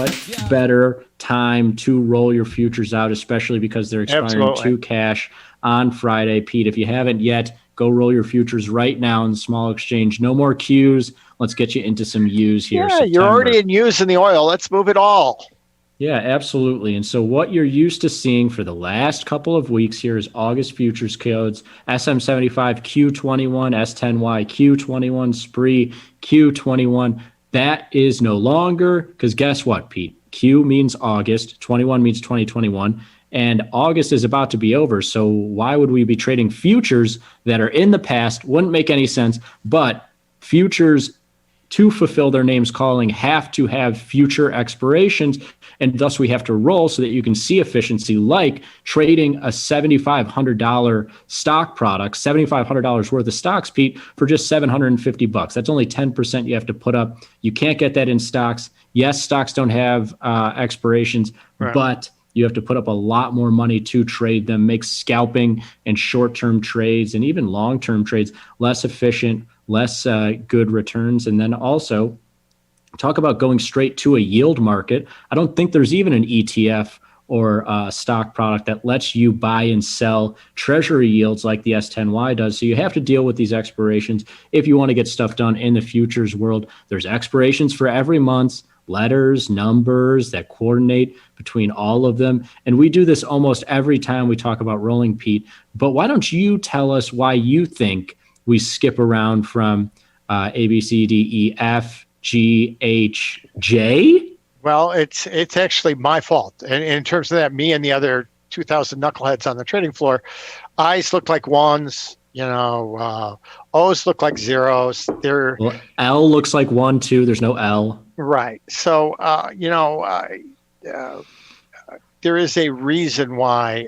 what better time to roll your futures out, especially because they're expiring to cash on Friday. Pete, if you haven't yet, go roll your futures right now in the small exchange. No more Qs. Let's get you into some Us here. Yeah, you're already in Us in the oil. Let's move it all. Yeah, absolutely. And so what you're used to seeing for the last couple of weeks here is August futures codes, SM75 Q21, S10Y Q21, SPRE Q21. That is no longer, because guess what, Pete? Q means August, 21 means 2021, and August is about to be over. So why would we be trading futures that are in the past? Wouldn't make any sense. But futures, to fulfill their name's calling, have to have future expirations, and thus we have to roll so that you can see efficiency, like trading a $7,500 stock product, $7,500 worth of stocks, Pete, for just $750. That's only 10% you have to put up. You can't get that in stocks. Yes, stocks don't have expirations, but you have to put up a lot more money to trade them, make scalping and short-term trades and even long-term trades less efficient, less good returns. And then also talk about going straight to a yield market. I don't think there's even an ETF or a stock product that lets you buy and sell treasury yields like the S10Y does. So you have to deal with these expirations if you want to get stuff done in the futures world. There's expirations for every month, letters, numbers that coordinate between all of them. And we do this almost every time we talk about rolling, Pete. But why don't you tell us why you think we skip around from A, B, C, D, E, F, G, H, J? Well, it's actually my fault. And in terms of that, me and the other 2,000 knuckleheads on the trading floor, I's look like ones, O's look like zeros. Well, L looks like 1, 2. There's no L. Right. So, there is a reason why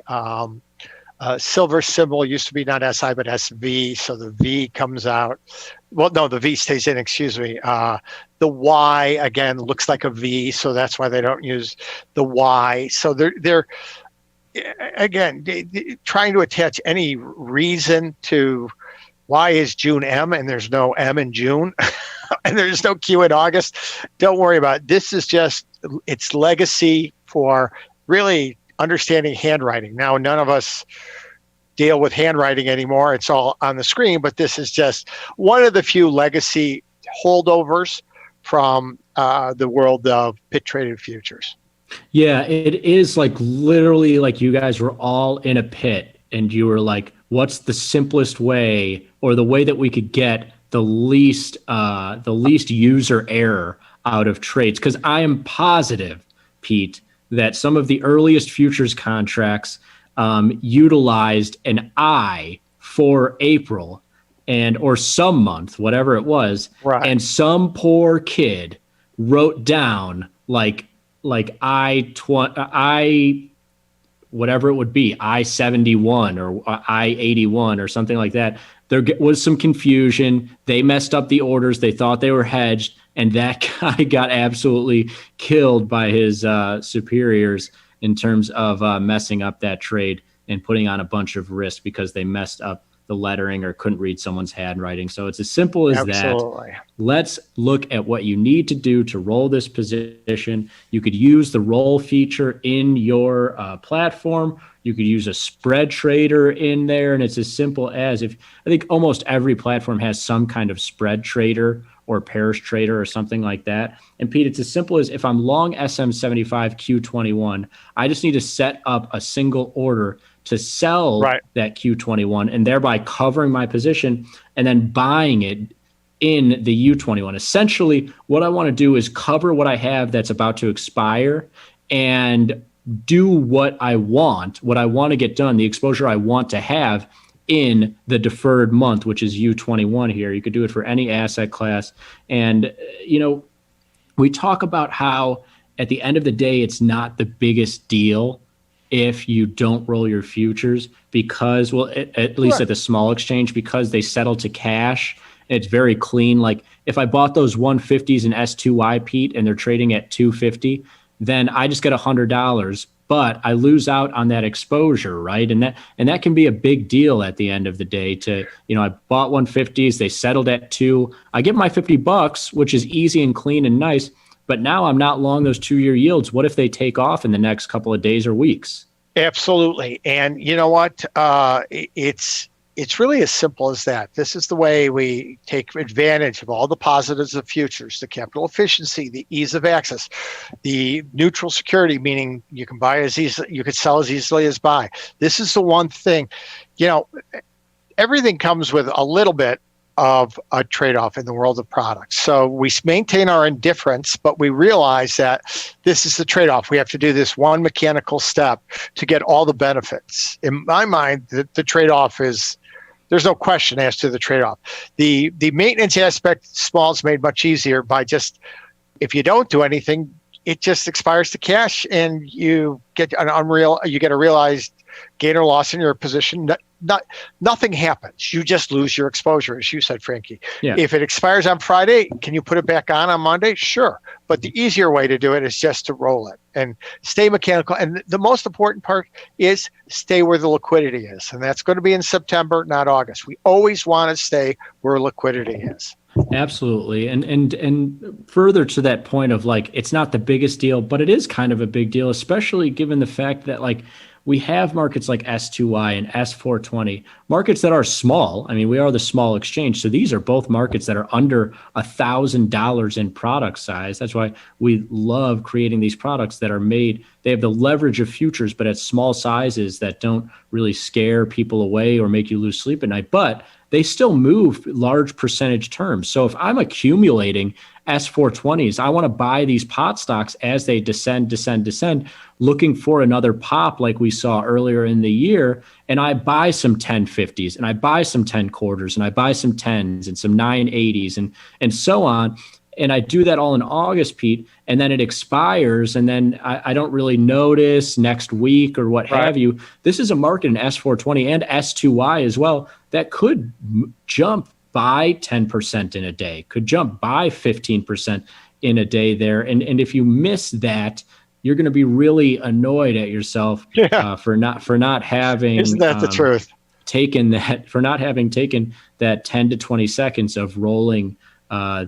silver symbol used to be not SI but SV, so the V comes out. Well, no, the V stays in, excuse me. The Y, again, looks like a V, so that's why they don't use the Y. So they're again, trying to attach any reason to why is June M and there's no M in June and there's no Q in August. Don't worry about it. This is just its legacy for really understanding handwriting. Now, none of us deal with handwriting anymore. It's all on the screen, but this is just one of the few legacy holdovers from the world of pit traded futures. Yeah, it is like literally like you guys were all in a pit and you were like, what's the simplest way or the way that we could get the least user error out of trades? Because I am positive, Pete, that some of the earliest futures contracts utilized an I for April or some month, whatever it was, right. And some poor kid wrote down like I whatever it would be, I-71 or I-81 or something like that. There was some confusion. They messed up the orders. They thought they were hedged, and that guy got absolutely killed by his superiors in terms of messing up that trade and putting on a bunch of risk because they messed up the lettering or couldn't read someone's handwriting. So it's as simple as Absolutely. that. Let's look at what you need to do to roll this position. You could use the roll feature in your platform. You could use a spread trader in there. And it's as simple as I think almost every platform has some kind of spread trader or pairs trader or something like that. And Pete, it's as simple as if I'm long SM75 Q21, I just need to set up a single order to sell that Q21 and thereby covering my position and then buying it in the U21. Essentially, what I want to do is cover what I have that's about to expire and do what I want to get done, the exposure I want to have in the deferred month, which is U21 here. You could do it for any asset class. And, we talk about how at the end of the day, it's not the biggest deal if you don't roll your futures because, well, at least at the small exchange, because they settle to cash. It's very clean. Like if I bought those 150s in S2Y, Pete, and they're trading at 250, then I just get $100, but I lose out on that exposure, right? And that can be a big deal at the end of the day to, I bought 150s, they settled at 2. I get my $50, which is easy and clean and nice, but now I'm not long those 2-year yields. What if they take off in the next couple of days or weeks? Absolutely. And you know what? It's really as simple as that. This is the way we take advantage of all the positives of futures: the capital efficiency, the ease of access, the neutral security, meaning you can buy as easily, you could sell as easily as buy. This is the one thing, you know, everything comes with a little bit of a trade-off in the world of products. So we maintain our indifference, but we realize that this is the trade-off. We have to do this one mechanical step to get all the benefits. In my mind, the trade-off is, there's no question as to the trade-off. The maintenance aspect, small, is made much easier by just, if you don't do anything, it just expires to cash, and you get a realized gain or loss in your position. Nothing happens. You just lose your exposure, as you said, Frankie. Yeah. If it expires on Friday, can you put it back on Monday? Sure. But the easier way to do it is just to roll it and stay mechanical. And the most important part is stay where the liquidity is. And that's going to be in September, not August. We always want to stay where liquidity is. Absolutely. And further to that point of like, it's not the biggest deal, but it is kind of a big deal, especially given the fact that like we have markets like S2Y and S420, markets that are small. I mean, we are the small exchange. So these are both markets that are under $1,000 in product size. That's why we love creating these products that are made. They have the leverage of futures, but at small sizes that don't really scare people away or make you lose sleep at night. But they still move large percentage terms. So if I'm accumulating S420s, I want to buy these pot stocks as they descend, looking for another pop like we saw earlier in the year. And I buy some 1050s and I buy some 10 quarters and I buy some 10s and some 980s and so on. And I do that all in August, Pete, and then it expires, and then I don't really notice next week or what have you. This is a market in S420 and S2Y as well that could jump by 10% in a day, could jump by 15% in a day there. And if you miss that, you're going to be really annoyed at yourself for not having. Isn't that the truth? For not having taken that 10 to 20 seconds of rolling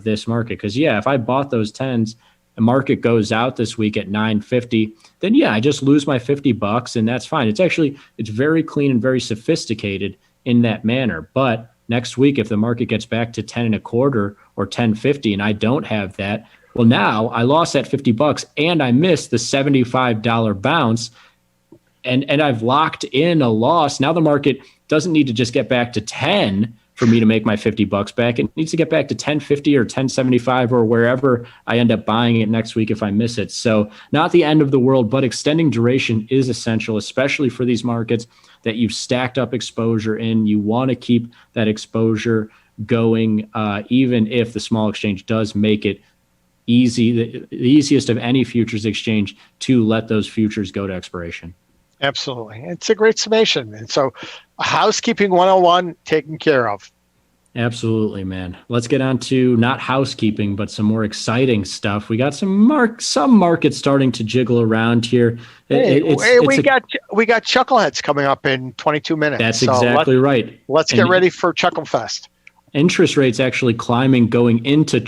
this market. Because if I bought those 10s, the market goes out this week at 950, then I just lose my $50 and that's fine. It's very clean and very sophisticated in that manner. But next week, if the market gets back to 10 and a quarter or 1050 and I don't have that, well, now I lost that $50 and I missed the $75 bounce and I've locked in a loss. Now the market doesn't need to just get back to 10 for me to make my $50 back. It needs to get back to 1050 or 1075 or wherever I end up buying it next week if I miss it. So not the end of the world, but extending duration is essential, especially for these markets that you've stacked up exposure in. You want to keep that exposure going, even if the small exchange does make it easy, the easiest of any futures exchange to let those futures go to expiration. Absolutely. It's a great summation. And so housekeeping 101 taken care of. Absolutely, man. Let's get on to not housekeeping, but some more exciting stuff. We got some markets starting to jiggle around here. We got Chuckleheads coming up in 22 minutes. That's exactly right. Let's get ready for Chucklefest. Interest rates actually climbing going into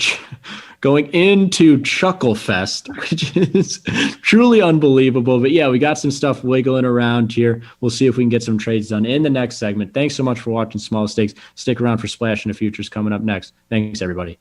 Chucklefest, which is truly unbelievable. But we got some stuff wiggling around here. We'll see if we can get some trades done in the next segment. Thanks so much for watching Small Stakes. Stick around for Splash in the Futures coming up next. Thanks, everybody.